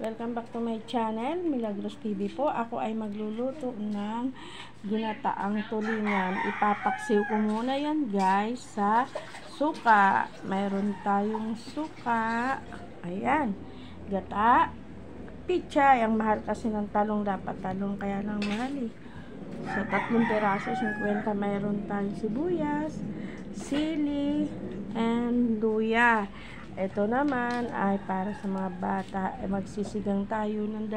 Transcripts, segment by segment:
Welcome back to my channel, Milagros TV po. Ako ay magluluto ng ginataang tulingan. Ipapaksiw ko muna yan guys sa suka. Mayroon tayong suka. Ayan. Gata. Pichay. Ang mahal kasi ng talong. Dapat talong kaya lang mahal eh. Sa 3 piraso, 50. Mayroon tayong sibuyas, sili, and luya. Ito naman ay para sa mga bata. Magsisigang tayo ng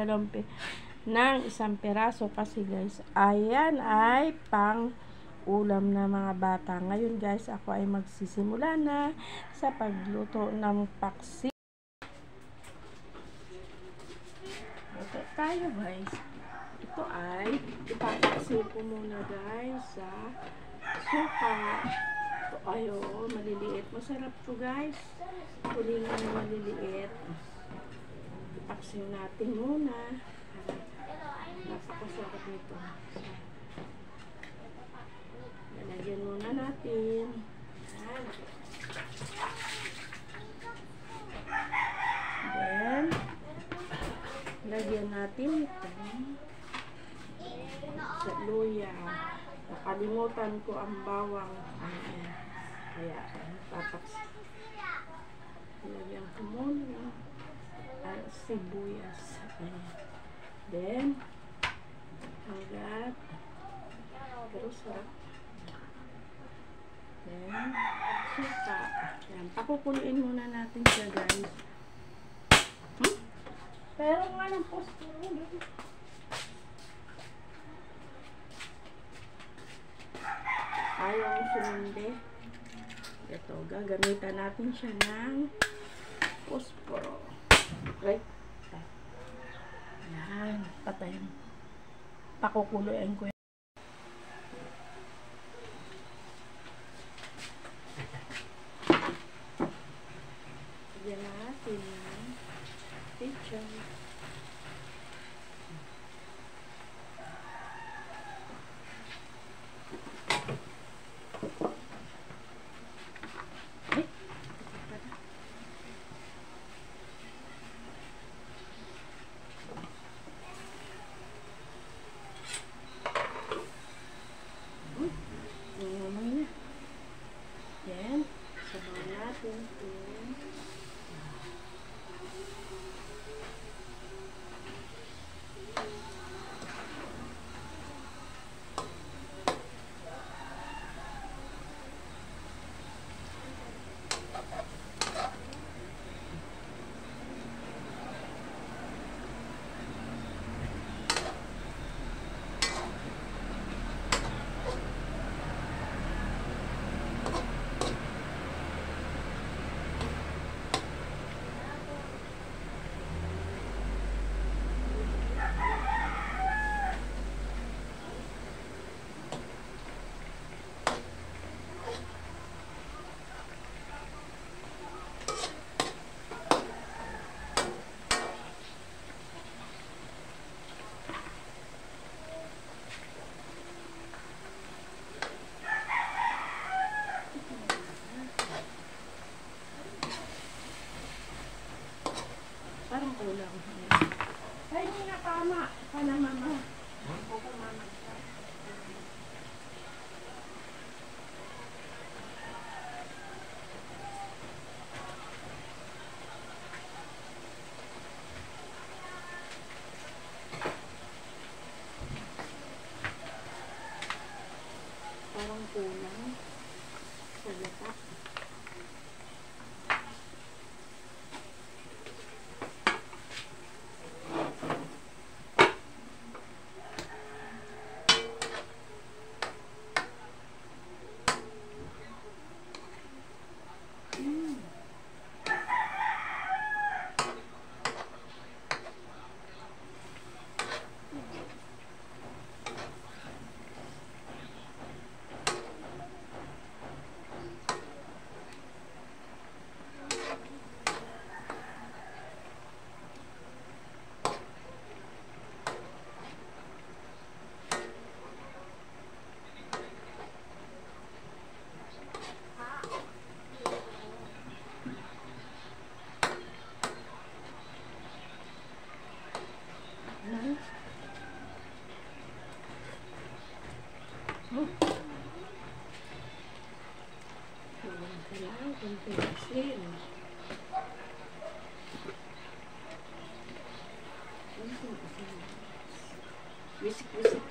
isang peraso kasi guys, ayan ay pang ulam na mga bata. Ngayon guys, ako ay magsisimula na sa pagluto ng paksi. Ito tayo guys. Ito ay ipapaksiw ko muna guys sa suka. Ito ay maliliit. Masarap to guys. Tulingan na maliliit. Ipaksiw natin muna. Napakasarap nito. Lalagyan muna natin. Ayan. Then, lagyan natin ito sa luya. Nakalimutan ko ang bawang. Ayan. Kaya, papaksiw. Lagyan ko muna ang sibuyas. Ayan. Then, hanggat pero sarap. Then, suka. Ayan. Pakukuluin muna natin siya guys. Pero nga ng posto. Ayaw ang sumindi. Ito, gagamitan natin siya ng posporo. Right? Ayan, patayin. Pakukuluin ko yan. Lagyan natin ng picture. Yan, sabaw natin ito. Parang kulang. Ay, hindi na tama. Pana mama. Opo mama. Parang kulang. Sa gata. Ayan. Oh. Ayan ka lang, kunti asin. Wisik-wisik.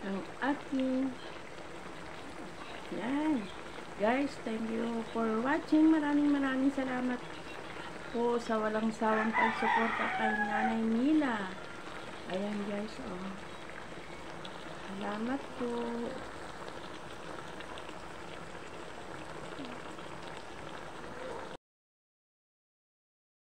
Ang ating yan. Guys, thank you for watching. Maraming salamat po sa walang sawang pagsuporta kay Nanay Mila. Ayan guys, oh. Salamat po.